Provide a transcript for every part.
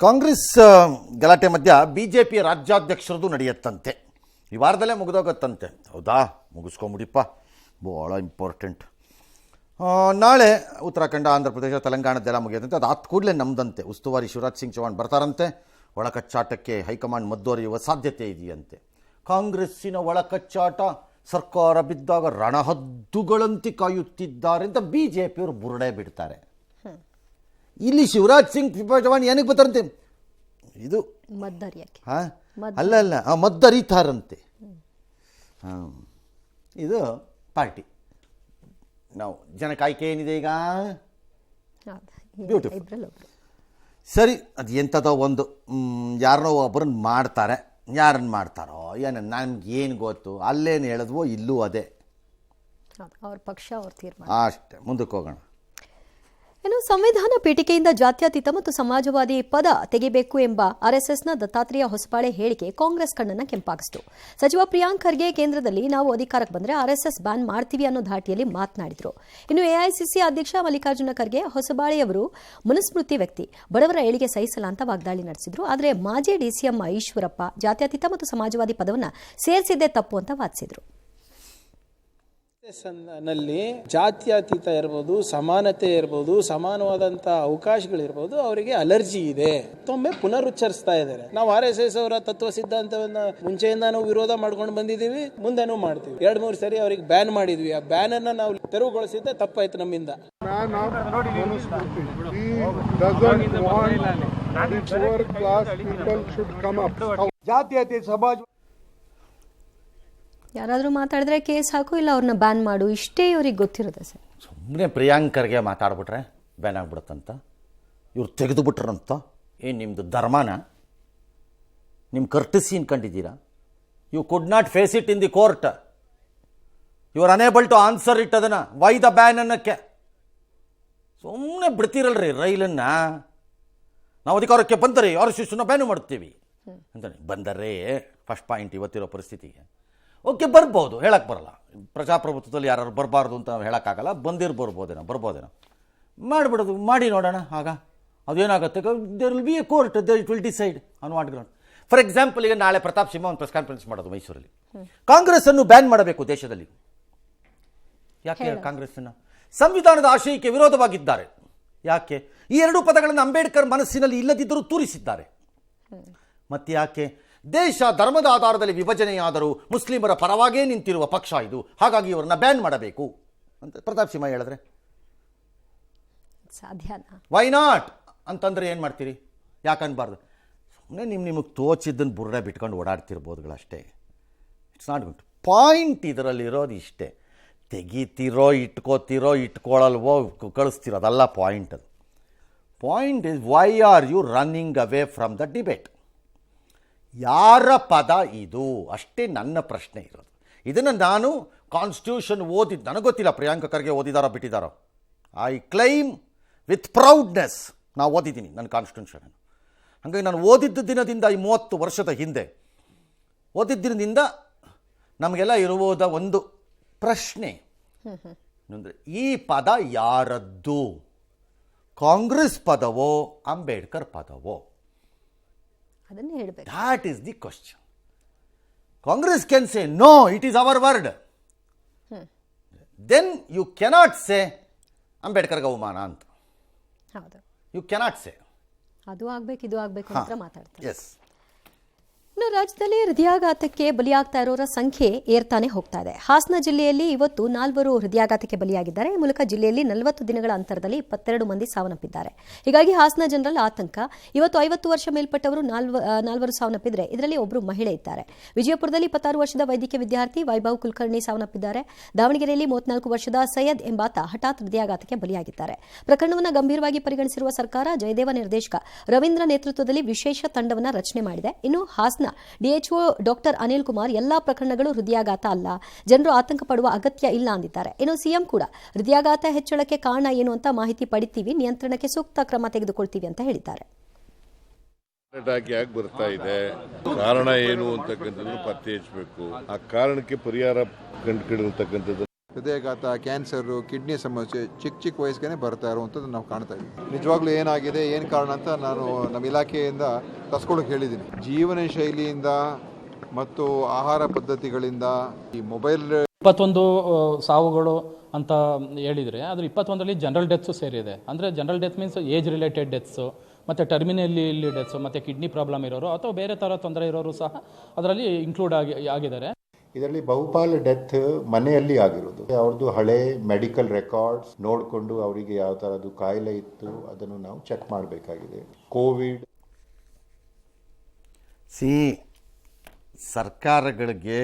ಕಾಂಗ್ರೆಸ್ ಗಲಾಟೆ ಮಧ್ಯ ಬಿಜೆಪಿಯ ರಾಜ್ಯಾಧ್ಯಕ್ಷರದು ನಡೆಯುತ್ತಂತೆ. ಈ ವಾರದಲ್ಲೇ ಮುಗಿದೋಗುತ್ತಂತೆ. ಹೌದಾ? ಮುಗಿಸ್ಕೊಂಬಿಡಿಪ್ಪ, ಭಾಳ ಇಂಪಾರ್ಟೆಂಟ್. ನಾಳೆ ಉತ್ತರಾಖಂಡ, ಆಂಧ್ರ ಪ್ರದೇಶ, ತೆಲಂಗಾಣದ್ದೆಲ್ಲ ಮುಗಿಯುತ್ತಂತೆ. ಅದು ಆದ ಕೂಡಲೇ ನಮ್ಮದಂತೆ ಉಸ್ತುವಾರಿ ಶಿವರಾಜ್ ಸಿಂಗ್ ಚೌಹಾಣ್ ಬರ್ತಾರಂತೆ. ಒಳಕಚ್ಚಾಟಕ್ಕೆ ಹೈಕಮಾಂಡ್ ಮದ್ದೊರೆಯುವ ಸಾಧ್ಯತೆ ಇದೆಯಂತೆ. ಕಾಂಗ್ರೆಸ್ಸಿನ ಒಳಕಚ್ಚಾಟ ಸರ್ಕಾರ ಬಿದ್ದಾಗ ರಣಹದ್ದುಗಳಂತೆ ಕಾಯುತ್ತಿದ್ದಾರೆ ಅಂತ ಬಿ ಜೆ ಪಿಯವರು ಬುರುಡೆ ಬಿಡ್ತಾರೆ. ಇಲ್ಲಿ ಶಿವರಾಜ್ ಸಿಂಗ್ ಚೌಹಾಣ್ ಏನಕ್ಕೆ ಬರ್ತಾರಂತೆ? ಇದು ಮದ್ದರಿಯಕ್ಕೆ. ಅಲ್ಲ ಮದ್ದರಿತಾರಂತೆ. ಇದು ಪಾರ್ಟಿ. ನಾವು ಜನಕ್ಕೆ ಆಯ್ಕೆ ಏನಿದೆ ಈಗ? ಬ್ಯೂಟಿಫುಲ್. ಸರಿ, ಅದು ಎಂಥದೋ ಒಂದು ಯಾರನ್ನೋ ಒಬ್ಬರನ್ನ ಮಾಡ್ತಾರೆ. ಯಾರನ್ನು ಮಾಡ್ತಾರೋ ಏನು ನಮ್ಗೇನು ಗೊತ್ತು? ಅಲ್ಲೇನು ಹೇಳಿದ್ವೋ ಇಲ್ಲೂ ಅದೇ. ಅವ್ರ ಪಕ್ಷ ಅವ್ರ ತೀರ್ಮಾನ ಅಷ್ಟೇ. ಮುಂದಕ್ಕೆ ಹೋಗೋಣ. ಇನ್ನು ಸಂವಿಧಾನ ಪೀಠಿಕೆಯಿಂದ ಜಾತ್ಯತೀತ ಮತ್ತು ಸಮಾಜವಾದಿ ಪದ ತೆಗೆಯಬೇಕು ಎಂಬ ಆರ್ಎಸ್ಎಸ್ನ ದತ್ತಾತ್ರೇಯ ಹೊಸಬಾಳೆ ಹೇಳಿಕೆ ಕಾಂಗ್ರೆಸ್ ಕಣ್ಣನ್ನು ಕೆಂಪಾಗಿಸಿತು. ಸಚಿವ ಪ್ರಿಯಾಂಕ್ ಖರ್ಗೆ ಕೇಂದ್ರದಲ್ಲಿ ನಾವು ಅಧಿಕಾರಕ್ಕೆ ಬಂದರೆ ಆರ್ಎಸ್ಎಸ್ ಬ್ಯಾನ್ ಮಾಡ್ತೀವಿ ಅನ್ನೋ ಧಾಟಿಯಲ್ಲಿ ಮಾತನಾಡಿದರು. ಇನ್ನು ಎಐಸಿಸಿ ಅಧ್ಯಕ್ಷ ಮಲ್ಲಿಕಾರ್ಜುನ ಖರ್ಗೆ ಹೊಸಬಾಳೆಯವರು ಮನುಸ್ಮೃತಿ ವ್ಯಕ್ತಿ, ಬಡವರ ಏಳಿಗೆ ಸಹಿಸಲ್ಲ ಅಂತ ವಾಗ್ದಾಳಿ ನಡೆಸಿದ್ರು. ಆದರೆ ಮಾಜಿ ಡಿಸಿಎಂ ಈಶ್ವರಪ್ಪ ಜಾತ್ಯತೀತ ಮತ್ತು ಸಮಾಜವಾದಿ ಪದವನ್ನು ಸೇರಿಸಿದ್ದೇ ತಪ್ಪು ಅಂತ ವಾದಿಸಿದ್ರು. ನಲ್ಲಿ ಜಾತ್ಯತೀತ ಇರ್ಬೋದು, ಸಮಾನತೆ ಇರ್ಬೋದು, ಸಮಾನವಾದಂತ ಅವಕಾಶಗಳಿರ್ಬೋದು, ಅವರಿಗೆ ಅಲರ್ಜಿ ಇದೆ. ಮತ್ತೊಮ್ಮೆ ಪುನರುಚ್ಚರಿಸ್ತಾ ಇದ್ದಾರೆ. ನಾವು RSS ಅವರ ತತ್ವ ಸಿದ್ಧಾಂತವನ್ನ ಮುಂಚೆಯಿಂದಾನು ವಿರೋಧ ಮಾಡ್ಕೊಂಡು ಬಂದಿದ್ದೀವಿ, ಮುಂದೆನೂ ಮಾಡ್ತೀವಿ. 2-3 ಸರಿ ಅವ್ರಿಗೆ ಬ್ಯಾನ್ ಮಾಡಿದ್ವಿ. ಆ ಬ್ಯಾನ್ ಅನ್ನ ನಾವು ತೆರವುಗೊಳಿಸಿದ್ದೆ ತಪ್ಪಾಯ್ತು ನಮ್ಮಿಂದ. ಜಾತ್ಯತೀತ ಸಮಾಜ ಯಾರಾದರೂ ಮಾತಾಡಿದ್ರೆ ಕೇಸ್ ಹಾಕು, ಇಲ್ಲ ಅವ್ರನ್ನ ಬ್ಯಾನ್ ಮಾಡು, ಇಷ್ಟೇ ಇವ್ರಿಗೆ ಗೊತ್ತಿರುತ್ತೆ ಸರ್. ಸುಮ್ಮನೆ ಪ್ರಿಯಾಂಕರ್ಗೆ ಮಾತಾಡ್ಬಿಟ್ರೆ ಬ್ಯಾನ್ ಆಗ್ಬಿಡುತ್ತಂತ, ಇವ್ರು ತೆಗೆದು ಬಿಟ್ರಂತ. ಏನು ನಿಮ್ಮದು ಧರ್ಮನ? ನಿಮ್ಮ ಕರ್ಟಸಿ ಅನ್ಕೊಂಡಿದ್ದೀರಾ? You could not face it in the court. You are unable to answer it. ಅದನ್ನು ವೈ ದ ಬ್ಯಾನ್ ಅನ್ನೋಕ್ಕೆ ಸುಮ್ಮನೆ ಬಿಡ್ತೀರಲ್ರಿ ರೈಲನ್ನು. ನಾವು ಅಧಿಕಾರಕ್ಕೆ ಬಂದರೆ RSSನ ಬ್ಯಾನು ಮಾಡ್ತೀವಿ ಅಂತಾನೆ ಬಂದರೆ ಫಸ್ಟ್ ಪಾಯಿಂಟ್ ಇವತ್ತಿರೋ ಪರಿಸ್ಥಿತಿಗೆ. ಓಕೆ, ಬರ್ಬೋದು, ಹೇಳಕ್ಕೆ ಬರಲ್ಲ. ಪ್ರಜಾಪ್ರಭುತ್ವದಲ್ಲಿ ಯಾರು ಬರಬಾರ್ದು ಅಂತ ನಾವು ಹೇಳೋಕ್ಕಾಗಲ್ಲ. ಬರ್ಬೋದೇನೋ ಮಾಡಿಬಿಡೋದು. ಮಾಡಿ ನೋಡೋಣ. ಆಗ ಅದೇನಾಗುತ್ತೆ? There will be a court, there it will decide on what ground. For example, ಈಗ ನಾಳೆ ಪ್ರತಾಪ್ ಸಿಂಹ ಒಂದು ಪ್ರೆಸ್ ಕಾನ್ಫರೆನ್ಸ್ ಮಾಡೋದು ಮೈಸೂರಲ್ಲಿ. ಕಾಂಗ್ರೆಸ್ಸನ್ನು ಬ್ಯಾನ್ ಮಾಡಬೇಕು ದೇಶದಲ್ಲಿ. ಯಾಕೆ ಕಾಂಗ್ರೆಸ್ಸನ್ನು? ಸಂವಿಧಾನದ ಆಶಯಕ್ಕೆ ವಿರೋಧವಾಗಿದ್ದಾರೆ. ಯಾಕೆ? ಈ 2 ಪದಗಳನ್ನು ಅಂಬೇಡ್ಕರ್ ಮನಸ್ಸಿನಲ್ಲಿ ಇಲ್ಲದಿದ್ದರೂ ತೂರಿಸಿದ್ದಾರೆ. ಮತ್ತೆ ಯಾಕೆ? ದೇಶ ಧರ್ಮದ ಆಧಾರದಲ್ಲಿ ವಿಭಜನೆಯಾದರೂ ಮುಸ್ಲಿಮರ ಪರವಾಗೇ ನಿಂತಿರುವ ಪಕ್ಷ ಇದು, ಹಾಗಾಗಿ ಇವರನ್ನ ಬ್ಯಾನ್ ಮಾಡಬೇಕು ಅಂತ ಪ್ರತಾಪ್ ಸಿಂಹ ಹೇಳಿದ್ರೆ ಸಾಧ್ಯನಾ? ವೈ ನಾಟ್ ಅಂತಂದ್ರೆ ಏನು ಮಾಡ್ತೀರಿ? ಯಾಕನ್ಬಾರ್ದು? ಸುಮ್ಮನೆ ನಿಮಗೆ ತೋಚಿದ್ದನ್ನು ಬುರ್ಡೆ ಬಿಟ್ಕೊಂಡು ಓಡಾಡ್ತಿರ್ಬೋದುಗಳಷ್ಟೇ. It's not good. ಪಾಯಿಂಟ್ ಇದರಲ್ಲಿರೋದು ಇಷ್ಟೇ. ತೆಗಿತೀರೋ, ಇಟ್ಕೊಳ್ಳಲ್ವೋ, ಕಳಿಸ್ತಿರೋ, ಅದಲ್ಲ ಪಾಯಿಂಟ್. ಅದು point is why are you running away from the debate? ಯಾರ ಪದ ಇದು? ಅಷ್ಟೇ ನನ್ನ ಪ್ರಶ್ನೆ ಇರೋದು. ಇದನ್ನು ನಾನು ಕಾನ್ಸ್ಟಿಟ್ಯೂಷನ್ ಓದಿದ್ದು, ನನಗೆ ಗೊತ್ತಿಲ್ಲ ಪ್ರಿಯಾಂಕ ಖರ್ಗೆ ಓದಿದಾರೋ ಬಿಟ್ಟಿದ್ದಾರೋ. ಐ ಕ್ಲೈಮ್ ವಿತ್ ಪ್ರೌಡ್ನೆಸ್ ನಾವು ಓದಿದ್ದೀನಿ ನನ್ನ ಕಾನ್ಸ್ಟಿಟ್ಯೂಷನ್. ಹಾಗಾಗಿ ನಾನು ಓದಿದ್ದ ದಿನದಿಂದ, ಈ 30 ವರ್ಷದ ಹಿಂದೆ ಓದಿದ್ದ ದಿನದಿಂದ ನಮಗೆಲ್ಲ ಇರುವುದ ಒಂದು ಪ್ರಶ್ನೆ ಅಂದರೆ, ಈ ಪದ ಯಾರದ್ದು? ಕಾಂಗ್ರೆಸ್ ಪದವೋ ಅಂಬೇಡ್ಕರ್ ಪದವೋ? ಅದನ್ನೇ ಹೇಳಬೇಕು. That is the question. Congress can say no, it is our word. Then you cannot say ಅಂಬೇಡ್ಕರ್ಗೆ ಅವಮಾನ ಅಂತ. ಹೌದು, ಯು ಕೆನಾಟ್ ಸೇ ಅದು ಆಗ್ಬೇಕು ಇದು ಆಗ್ಬೇಕು ಅಂತ ಮಾತಾಡ್ತಾರೆ. ಎಸ್. ಇನ್ನು ರಾಜ್ಯದಲ್ಲಿ ಹೃದಯಾಘಾತಕ್ಕೆ ಬಲಿಯಾಗ್ತಾ ಇರೋರ ಸಂಖ್ಯೆ ಏರ್ತಾನೆ ಹೋಗ್ತಾ ಇದೆ. ಹಾಸನ ಜಿಲ್ಲೆಯಲ್ಲಿ ಇವತ್ತು 4 ಹೃದಯಾಘಾತಕ್ಕೆ ಬಲಿಯಾಗಿದ್ದಾರೆ. ಈ ಮೂಲಕ ಜಿಲ್ಲೆಯಲ್ಲಿ 40 ದಿನಗಳ ಅಂತರದಲ್ಲಿ 22 ಮಂದಿ ಸಾವನ್ನಪ್ಪಿದ್ದಾರೆ. ಹೀಗಾಗಿ ಹಾಸನ ಜನರಲ್ಲಿ ಆತಂಕ. ಇವತ್ತು 50 ವರ್ಷ ಮೇಲ್ಪಟ್ಟವರು 4 ಸಾವನ್ನಪ್ಪಿದ್ರೆ ಇದರಲ್ಲಿ ಒಬ್ಬರು ಮಹಿಳೆ ಇದ್ದಾರೆ. ವಿಜಯಪುರದಲ್ಲಿ 26 ವರ್ಷದ ವೈದ್ಯಕೀಯ ವಿದ್ಯಾರ್ಥಿ ವೈಭವ್ ಕುಲಕರ್ಣಿ ಸಾವನ್ನಪ್ಪಿದ್ದಾರೆ. ದಾವಣಗೆರೆಯಲ್ಲಿ 34 ವರ್ಷದ ಸೈಯದ್ ಎಂಬಾತ ಹಠಾತ್ ಹೃದಯಾಘಾತಕ್ಕೆ ಬಲಿಯಾಗಿದ್ದಾರೆ. ಪ್ರಕರಣವನ್ನು ಗಂಭೀರವಾಗಿ ಪರಿಗಣಿಸಿರುವ ಸರ್ಕಾರ ಜಯದೇವ ನಿರ್ದೇಶಕ ರವೀಂದ್ರ ನೇತೃತ್ವದಲ್ಲಿ ವಿಶೇಷ ತಂಡವನ್ನು ರಚನೆ ಮಾಡಿದೆ. ಇನ್ನು ಹಾಸನ ಡಿಎಚ್ಒ ಡಾಕ್ಟರ್ ಅನಿಲ್ ಕುಮಾರ್ ಎಲ್ಲಾ ಪ್ರಕರಣಗಳು ಹೃದಯಾಘಾತ ಅಲ್ಲ, ಜನರು ಆತಂಕ ಪಡುವ ಅಗತ್ಯ ಇಲ್ಲ ಅಂದಿದ್ದಾರೆ. ಇನ್ನು ಸಿಎಂ ಕೂಡ ಹೃದಯಾಘಾತ ಹೆಚ್ಚಳಕ್ಕೆ ಕಾರಣ ಏನು ಅಂತ ಮಾಹಿತಿ ಪಡಿತೀವಿ, ನಿಯಂತ್ರಣಕ್ಕೆ ಸೂಕ್ತ ಕ್ರಮ ತೆಗೆದುಕೊಳ್ತೀವಿ ಅಂತ ಹೇಳಿದ್ದಾರೆ. ಯಾಕೆ ಬರ್ತಾ ಇದೆ, ಕಾರಣ ಏನು ಅಂತಕ್ಕಂಥದ್ದನ್ನು ಪತ್ತೆ ಹಚ್ಚಬೇಕು. ಆ ಕಾರಣಕ್ಕೆ ಪರಿಹಾರ ಕಂಡುಕೊಳ್ಳತಕ್ಕಂಥದ್ದು ಹೃದಯಾಘಾತ, ಕ್ಯಾನ್ಸರು, ಕಿಡ್ನಿ ಸಮಸ್ಯೆ ಚಿಕ್ಕ ವಯಸ್ಸಿಗೆ ಬರ್ತಾ ಇರುವಂಥದ್ದು ನಾವು ಕಾಣ್ತಾ ಇದ್ದೀವಿ. ನಿಜವಾಗ್ಲೂ ಏನಾಗಿದೆ, ಏನು ಕಾರಣ ಅಂತ ನಾನು ನಮ್ಮ ಇಲಾಖೆಯಿಂದ ಕಸ್ಕೊಳ್ಳೋಕೆ ಹೇಳಿದ್ದೀನಿ. ಜೀವನ ಶೈಲಿಯಿಂದ ಮತ್ತು ಆಹಾರ ಪದ್ಧತಿಗಳಿಂದ ಈ ಮೊಬೈಲ್ 21 ಸಾವುಗಳು ಅಂತ ಹೇಳಿದರೆ ಅದ್ರ 21ರಲ್ಲಿ ಜನರಲ್ ಡೆತ್ಸು ಸೇರಿದೆ. ಅಂದರೆ general death means age related deaths, ಮತ್ತು ಟರ್ಮಿನಲ್ಲಿ ಡೆತ್ಸು, ಮತ್ತು ಕಿಡ್ನಿ ಪ್ರಾಬ್ಲಮ್ ಇರೋರು ಅಥವಾ ಬೇರೆ ಥರ ತೊಂದರೆ ಇರೋರು ಸಹ ಅದರಲ್ಲಿ ಇನ್ಕ್ಲೂಡ್ ಆಗಿದ್ದಾರೆ. ಇದರಲ್ಲಿ ಬಹುಪಾಲು ಡೆತ್ ಮನೆಯಲ್ಲಿ ಆಗಿರೋದು. ಅವ್ರದ್ದು ಹಳೆ ಮೆಡಿಕಲ್ ರೆಕಾರ್ಡ್ಸ್ ನೋಡಿಕೊಂಡು ಅವರಿಗೆ ಯಾವ ಥರದ್ದು ಕಾಯಿಲೆ ಇತ್ತು ಅದನ್ನು ನಾವು ಚೆಕ್ ಮಾಡಬೇಕಾಗಿದೆ. ಕೋವಿಡ್ ಸರ್ಕಾರಗಳಿಗೆ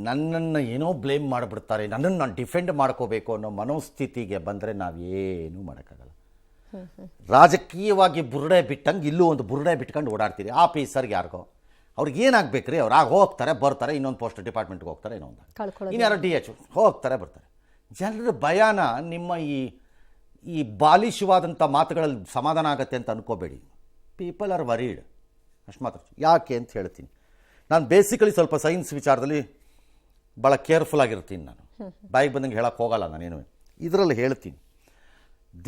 ನನ್ನನ್ನು ಏನೋ ಬ್ಲೇಮ್ ಮಾಡಿಬಿಡ್ತಾರೆ, ನನ್ನನ್ನು ನಾನು ಡಿಫೆಂಡ್ ಮಾಡ್ಕೋಬೇಕು ಅನ್ನೋ ಮನೋಸ್ಥಿತಿಗೆ ಬಂದರೆ ನಾವೇನೂ ಮಾಡೋಕ್ಕಾಗಲ್ಲ. ರಾಜಕೀಯವಾಗಿ ಬುರುಡೆ ಬಿಟ್ಟಂಗೆ ಇಲ್ಲೂ ಒಂದು ಬುರುಡೆ ಬಿಟ್ಕೊಂಡು ಓಡಾಡ್ತೀರಿ. ಆಫೀಸರ್ಗೆ ಯಾರಿಗೋ ಅವ್ರಿಗೆ ಏನಾಗಬೇಕು ರೀ, ಅವ್ರು ಆಗ ಹೋಗ್ತಾರೆ ಬರ್ತಾರೆ, ಇನ್ನೊಂದು ಪೋಸ್ಟ್ ಡಿಪಾರ್ಟ್ಮೆಂಟ್ಗೆ ಹೋಗ್ತಾರೆ, ಇನ್ಯಾರೋ DH ಹೋಗ್ತಾರೆ ಬರ್ತಾರೆ. ಜನರ ಭಯಾನ ನಿಮ್ಮ ಈ ಬಾಲಿಶವಾದಂಥ ಮಾತುಗಳಲ್ಲಿ ಸಮಾಧಾನ ಆಗತ್ತೆ ಅಂತ ಅನ್ಕೋಬೇಡಿ. ಪೀಪಲ್ ಆರ್ ವರೀಡ್, ಅಷ್ಟು ಮಾತ್ರ. ಯಾಕೆ ಅಂತ ಹೇಳ್ತೀನಿ. ನಾನು ಬೇಸಿಕಲಿ ಸ್ವಲ್ಪ ಸೈನ್ಸ್ ವಿಚಾರದಲ್ಲಿ ಭಾಳ ಕೇರ್ಫುಲ್ ಆಗಿರ್ತೀನಿ. ನಾನು ಬಾಯಿಗೆ ಬಂದಂಗೆ ಹೇಳಕ್ಕೆ ಹೋಗಲ್ಲ ನಾನೇನು. ಇದರಲ್ಲಿ ಹೇಳ್ತೀನಿ,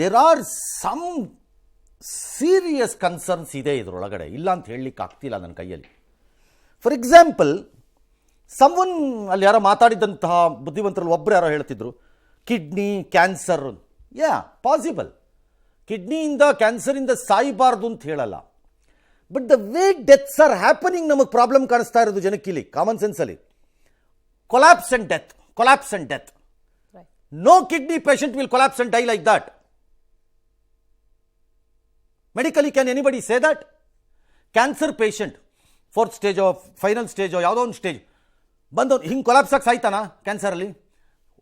there are some serious concerns ಇದೆ ಇದರೊಳಗಡೆ, ಇಲ್ಲ ಅಂತ ಹೇಳಲಿಕ್ಕೆ ಆಗ್ತಿಲ್ಲ ನನ್ನ ಕೈಯಲ್ಲಿ. ಫಾರ್ ಎಕ್ಸಾಂಪಲ್, ಸಮ್ವನ್ ಅಲ್ಲಿ ಯಾರೋ ಮಾತಾಡಿದಂತಹ ಬುದ್ಧಿವಂತರಲ್ಲಿ ಒಬ್ಬರು ಯಾರೋ ಹೇಳ್ತಿದ್ರು ಕಿಡ್ನಿ ಕ್ಯಾನ್ಸರ್. ಪಾಸಿಬಲ್, ಕಿಡ್ನಿಯಿಂದ ಕ್ಯಾನ್ಸರಿಂದ ಸಾಯಬಾರ್ದು ಅಂತ ಹೇಳಲ್ಲ. But the way deaths are happening ನಮಗೆ ಪ್ರಾಬ್ಲಮ್ ಕಾಣಿಸ್ತಾ ಇರೋದು ಜನಕ್ಕಿಲ್ಲಿ ಕಾಮನ್ ಸೆನ್ಸಲ್ಲಿ. Collapse and death, collapse and death. No kidney patient will collapse and die like that. Medically can anybody say that? Cancer patient 4th ಸ್ಟೇಜೋ final ಸ್ಟೇಜೋ ಯಾವುದೋ ಒಂದು stage ಬಂದವನು ಹಿಂಗೆ ಕೊಲಾಪ್ಸಾಗಿ ಸಾಯ್ತಾನ ಕ್ಯಾನ್ಸರಲ್ಲಿ?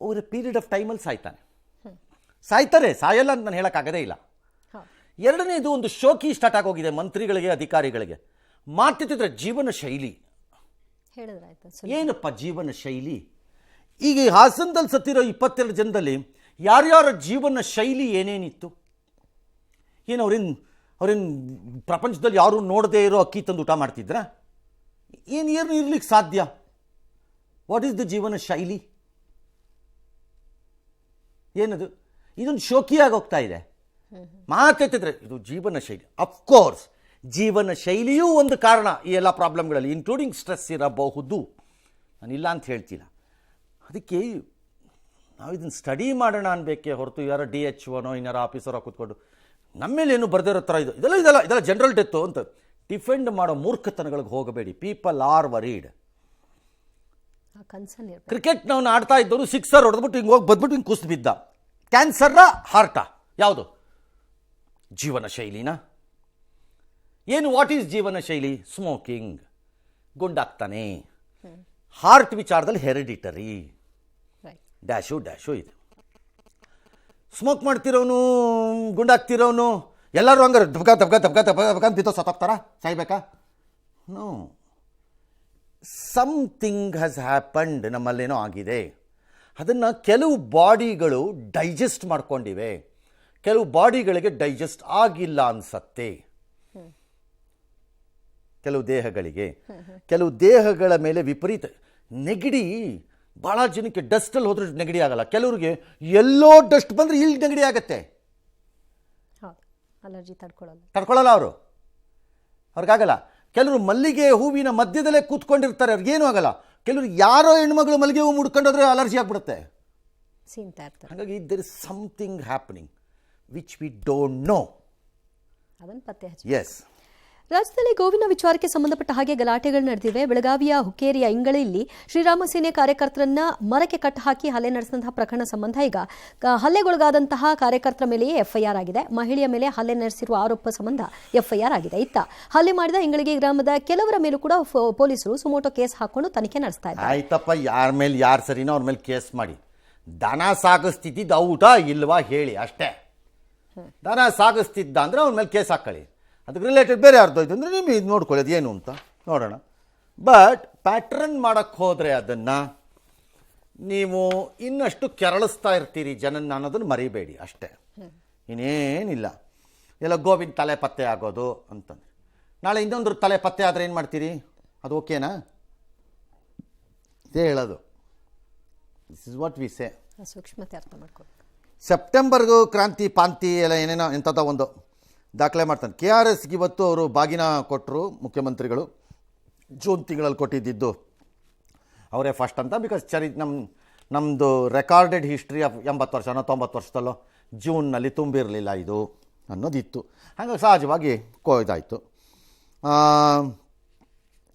ಓವರ್ ಎ ಪೀರಿಯಡ್ ಆಫ್ ಟೈಮಲ್ಲಿ ಸಾಯ್ತಾನೆ. ಸಾಯ್ತಾರೆ, ಸಾಯಲ್ಲ ಅಂತ ನಾನು ಹೇಳೋಕ್ಕಾಗದೇ ಇಲ್ಲ. ಎರಡನೇದು, ಒಂದು ಶೋಕಿ ಸ್ಟಾರ್ಟ್ ಆಗೋಗಿದೆ ಮಂತ್ರಿಗಳಿಗೆ, ಅಧಿಕಾರಿಗಳಿಗೆ. ಮಾಡ್ತಿದ್ರೆ ಜೀವನ ಶೈಲಿ. ಏನಪ್ಪ ಜೀವನ ಶೈಲಿ? ಈಗ ಈ ಹಾಸನದಲ್ಲಿ ಸತ್ತಿರೋ 22 ಜನದಲ್ಲಿ ಯಾರ್ಯಾರ ಜೀವನ ಶೈಲಿ ಏನೇನಿತ್ತು? ಏನು ಅವ್ರೇನು ಪ್ರಪಂಚದಲ್ಲಿ ಯಾರು ನೋಡದೇ ಇರೋ ಅಕ್ಕಿ ತಂದು ಊಟ ಮಾಡ್ತಿದ್ರಾ? ಏನು ಇರ್ಲಿಕ್ಕೆ ಸಾಧ್ಯ? ವಾಟ್ ಈಸ್ ದ ಜೀವನ ಶೈಲಿ? ಏನದು? ಇದೊಂದು ಶೋಕಿಯಾಗಿ ಹೋಗ್ತಾ ಇದೆ. ಮಾತಾಡ್ತಿದ್ರೆ ಇದು ಜೀವನ ಶೈಲಿ. ಅಫ್ಕೋರ್ಸ್ ಜೀವನ ಶೈಲಿಯೂ ಒಂದು ಕಾರಣ ಈ ಎಲ್ಲ ಪ್ರಾಬ್ಲಮ್ಗಳಲ್ಲಿ, ಇನ್ಕ್ಲೂಡಿಂಗ್ ಸ್ಟ್ರೆಸ್ ಇರಬಹುದು, ನಾನಿಲ್ಲ ಅಂತ ಹೇಳ್ತಿಲ್ಲ. ಅದಕ್ಕೆ ನಾವು ಇದನ್ನು ಸ್ಟಡಿ ಮಾಡೋಣ ಅನ್ಬೇಕೇ ಹೊರತು ಯಾರೋ DHOನೋ ಇನ್ನಾರೋ ಆಫೀಸರೋ ಕೂತ್ಕೊಂಡು ನಮ್ಮೇಲೇನು ಬರೆದಿರೋ ಥರ ಇದೆಲ್ಲ ಜನರಲ್ ಡೆತ್ತು ಅಂತ ಡಿಫೆಂಡ್ ಮಾಡೋ ಮೂರ್ಖತನಗಳಿಗೆ ಹೋಗಬೇಡಿ. People are varied. ಕ್ರಿಕೆಟ್ ನಾವು ಆಡ್ತಾ ಇದ್ದವರು 6 ಹೊಡೆದ್ಬಿಟ್ಟು ಹಿಂಗೆ ಹೋಗಿ ಬದ್ಬಿಟ್ಟು ಹಿಂಗೆ ಕುಸಿದು ಬಿದ್ದ. ಕ್ಯಾನ್ಸರ್ನ ಹಾರ್ಟಾ? ಯಾವುದು ಜೀವನ ಶೈಲಿನ? ಏನು ವಾಟ್ ಈಸ್ ಜೀವನ ಶೈಲಿ? ಸ್ಮೋಕಿಂಗ್, ಗುಂಡಾಗ್ತಾನೆ. ಹಾರ್ಟ್ ವಿಚಾರದಲ್ಲಿ ಹೆರಿಡಿಟರಿ ಡ್ಯಾಶು ಇದೆ. ಸ್ಮೋಕ್ ಮಾಡ್ತಿರೋನು, ಗುಂಡಾಗ್ತಿರೋನು ಎಲ್ಲರೂ ಹಂಗಾರೆ ದಬ್ಕ ಅಂತ ಬಿತ್ತೋ ಸತ್ತೋಗ್ತಾರ? ಸಾಯ್ಬೇಕಾ? ನೋ, ಸಮಥಿಂಗ್ ಹ್ಯಾಸ್ ಹ್ಯಾಪನ್ಡ್, ನಮ್ಮಲ್ಲೇನೋ ಆಗಿದೆ. ಅದನ್ನು ಕೆಲವು ಬಾಡಿಗಳು ಡೈಜೆಸ್ಟ್ ಮಾಡ್ಕೊಂಡಿವೆ, ಕೆಲವು ಬಾಡಿಗಳಿಗೆ ಡೈಜೆಸ್ಟ್ ಆಗಿಲ್ಲ ಅನ್ಸತ್ತೆ. ಕೆಲವು ದೇಹಗಳ ಮೇಲೆ ವಿಪರೀತ ನೆಗಡಿ. ಭಾಳ ಜನಕ್ಕೆ ಡಸ್ಟಲ್ಲಿ ಹೋದ್ರೆ ನೆಗಡಿ ಆಗಲ್ಲ, ಕೆಲವ್ರಿಗೆ ಎಲ್ಲೋ ಡಸ್ಟ್ ಬಂದರೆ ಇಲ್ಲಿ ನೆಗಡಿ ಆಗತ್ತೆ. ಅಲರ್ಜಿ ತಡ್ಕೊಳ್ಳಲ್ಲ ಅವ್ರಿಗಾಗಲ್ಲ. ಕೆಲವರು ಮಲ್ಲಿಗೆ ಹೂವಿನ ಮಧ್ಯದಲ್ಲೇ ಕೂತ್ಕೊಂಡಿರ್ತಾರೆ, ಅವ್ರಿಗೇನು ಆಗಲ್ಲ. ಕೆಲವರು ಯಾರೋ ಹೆಣ್ಮಗಳು ಮಲ್ಲಿಗೆ ಹೂ ಮುಡ್ಕೊಂಡೋದ್ರೆ ಅಲರ್ಜಿ ಆಗ್ಬಿಡುತ್ತೆ. ಹಾಗಾಗಿ there is something happening which we don't know. ಅದನ್ನು ಪತ್ತೆ ಹಚ್ಚಿ. ಎಸ್, ರಾಜ್ಯದಲ್ಲಿ ಗೋವಿನ ವಿಚಾರಕ್ಕೆ ಸಂಬಂಧಪಟ್ಟ ಹಾಗೆ ಗಲಾಟೆಗಳು ನಡೆದಿವೆ. ಬೆಳಗಾವಿಯ ಹುಕ್ಕೇರಿಯ ಇಂಗಳಿಯಲ್ಲಿ ಶ್ರೀರಾಮ ಸೇನೆ ಕಾರ್ಯಕರ್ತರನ್ನ ಮರಕ್ಕೆ ಕಟ್ಟ ಹಾಕಿ ಹಲ್ಲೆ ನಡೆಸಿದಂತಹ ಪ್ರಕರಣ ಸಂಬಂಧ ಈಗ ಹಲ್ಲೆಗೊಳಗಾದಂತಹ ಕಾರ್ಯಕರ್ತರ ಮೇಲೆಯೇ ಎಫ್ಐಆರ್ ಆಗಿದೆ. ಮಹಿಳೆಯ ಮೇಲೆ ಹಲ್ಲೆ ನಡೆಸಿರುವ ಆರೋಪ ಸಂಬಂಧ ಎಫ್ಐಆರ್ ಆಗಿದೆ. ಇತ್ತ ಹಲ್ಲೆ ಮಾಡಿದ ಇಂಗಳಗಿ ಗ್ರಾಮದ ಕೆಲವರ ಮೇಲೂ ಕೂಡ ಪೊಲೀಸರು ಸುಮೋಟೋ ಕೇಸ್ ಹಾಕೊಂಡು ತನಿಖೆ ನಡೆಸ್ತಾ ಇದ್ದಾರೆ. ಆಯ್ತಪ್ಪ, ಯಾರ ಮೇಲೆ ಯಾರು ಸರಿನೋ ಅವ್ರ ಮೇಲೆ ಕೇಸ್ ಮಾಡಿ. ದನ ಸಾಗಿಸ್ತಿದ್ದ ಔಟ ಇಲ್ವಾ ಹೇಳಿ ಅಷ್ಟೇ. ದನ ಸಾಗಿಸ್ತಿದ್ದ ಅಂದರೆ ಅವ್ರ ಮೇಲೆ ಕೇಸ್ ಹಾಕೊಳ್ಳಿ. ಅದಕ್ಕೆ ರಿಲೇಟೆಡ್ ಬೇರೆ ಯಾರ್ದು ಇದು ಅಂದರೆ ನಿಮಗೆ ಇದು ನೋಡ್ಕೊಳ್ಳಿ, ಅದು ಏನು ಅಂತ ನೋಡೋಣ. ಬಟ್ ಪ್ಯಾಟ್ರನ್ ಮಾಡೋಕ್ಕೆ ಹೋದರೆ ಅದನ್ನು ನೀವು ಇನ್ನಷ್ಟು ಕೆರಳಿಸ್ತಾ ಇರ್ತೀರಿ ಜನನ್ನ ಅನ್ನೋದನ್ನು ಮರಿಬೇಡಿ ಅಷ್ಟೇ, ಇನ್ನೇನಿಲ್ಲ. ಎಲ್ಲ ಗೋವಿನ ತಲೆ ಪತ್ತೆ ಆಗೋದು ಅಂತಂದರೆ ನಾಳೆ ಇನ್ನೊಂದ್ರ ತಲೆ ಪತ್ತೆ ಆದರೆ ಏನು ಮಾಡ್ತೀರಿ? ಅದು ಓಕೆನಾ? ಇದೇ ಹೇಳೋದು. This is what we say. ಆ ಸೂಕ್ಷ್ಮತೆ ಅರ್ಥ ಮಾಡ್ಕೊಬೇಕು. ಸೆಪ್ಟೆಂಬರ್ಗೂ ಕ್ರಾಂತಿ ಪಾಂತಿ ಎಲ್ಲ ಏನೇನೋ ಎಂಥದ್ದು ಒಂದು ದಾಖಲೆ ಮಾಡ್ತಾನೆ. KRSಗೆ ಇವತ್ತು ಅವರು ಬಾಗಿನ ಕೊಟ್ಟರು ಮುಖ್ಯಮಂತ್ರಿಗಳು. ಜೂನ್ ತಿಂಗಳಲ್ಲಿ ಕೊಟ್ಟಿದ್ದು ಅವರೇ ಫಸ್ಟ್ ಅಂತ. ಬಿಕಾಸ್ ನಮ್ಮದು ರೆಕಾರ್ಡೆಡ್ ಹಿಸ್ಟ್ರಿ ಆಫ್ 80 ವರ್ಷನೋ 90 ವರ್ಷದಲ್ಲೋ ಜೂನ್ನಲ್ಲಿ ತುಂಬಿರಲಿಲ್ಲ ಇದು ಅನ್ನೋದಿತ್ತು. ಹಾಗಾಗಿ ಸಹಜವಾಗಿ ಇದಾಯಿತು.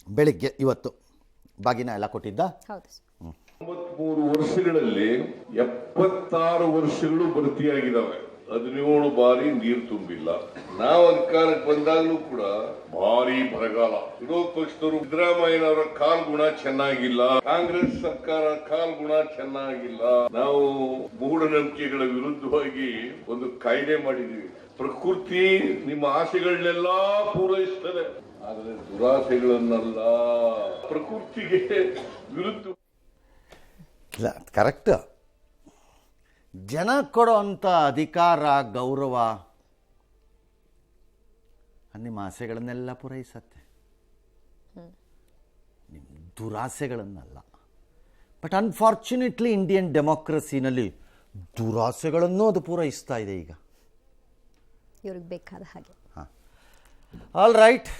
ಬೆಳಿಗ್ಗೆ ಇವತ್ತು ಬಾಗಿನ ಎಲ್ಲ ಕೊಟ್ಟಿದ್ದ. ಹೌದು ಸರ್. 93 ವರ್ಷಗಳಲ್ಲಿ 76 ವರ್ಷಗಳು ಭರ್ತಿಯಾಗಿದ್ದಾವೆ. 17 ಬಾರಿ ನೀರು ತುಂಬಿಲ್ಲ. ನಾವು ಅಧಿಕಾರಕ್ಕೆ ಬಂದಾಗಲೂ ಕೂಡ ಭಾರಿ ಬರಗಾಲ. ವಿರೋಧ ಪಕ್ಷದವರು ಸಿದ್ದರಾಮಯ್ಯನವರ ಕಾಲ್ಗುಣ ಚೆನ್ನಾಗಿಲ್ಲ, ಕಾಂಗ್ರೆಸ್ ಸರ್ಕಾರ ಕಾಲ್ಗುಣ ಚೆನ್ನಾಗಿಲ್ಲ. ನಾವು ಮೂಢನಂಬಿಕೆಗಳ ವಿರುದ್ಧವಾಗಿ ಒಂದು ಕಾಯ್ದೆ ಮಾಡಿದೀವಿ. ಪ್ರಕೃತಿ ನಿಮ್ಮ ಆಸೆಗಳನ್ನೆಲ್ಲ ಪೂರೈಸ್ತದೆ, ಆದರೆ ದುರಾಸೆಗಳನ್ನಲ್ಲ. ಪ್ರಕೃತಿಗೆ ವಿರುದ್ಧ ಇಲ್ಲ, ಕರೆಕ್ಟ್. ಜನ ಕೊಡೋ ಅಂಥ ಅಧಿಕಾರ, ಗೌರವ ನಿಮ್ಮ ಆಸೆಗಳನ್ನೆಲ್ಲ ಪೂರೈಸತ್ತೆ, ನಿಮ್ಮ ದುರಾಸೆಗಳನ್ನಲ್ಲ. ಬಟ್ ಅನ್ಫಾರ್ಚುನೇಟ್ಲಿ ಇಂಡಿಯನ್ ಡೆಮೋಕ್ರಸಿನಲ್ಲಿ ದುರಾಸೆಗಳನ್ನು ಅದು ಪೂರೈಸ್ತಾ ಇದೆ ಈಗ. ಇವ್ರಿಗೆ ಬೇಕಾದ ಹಾಗೆ. All right.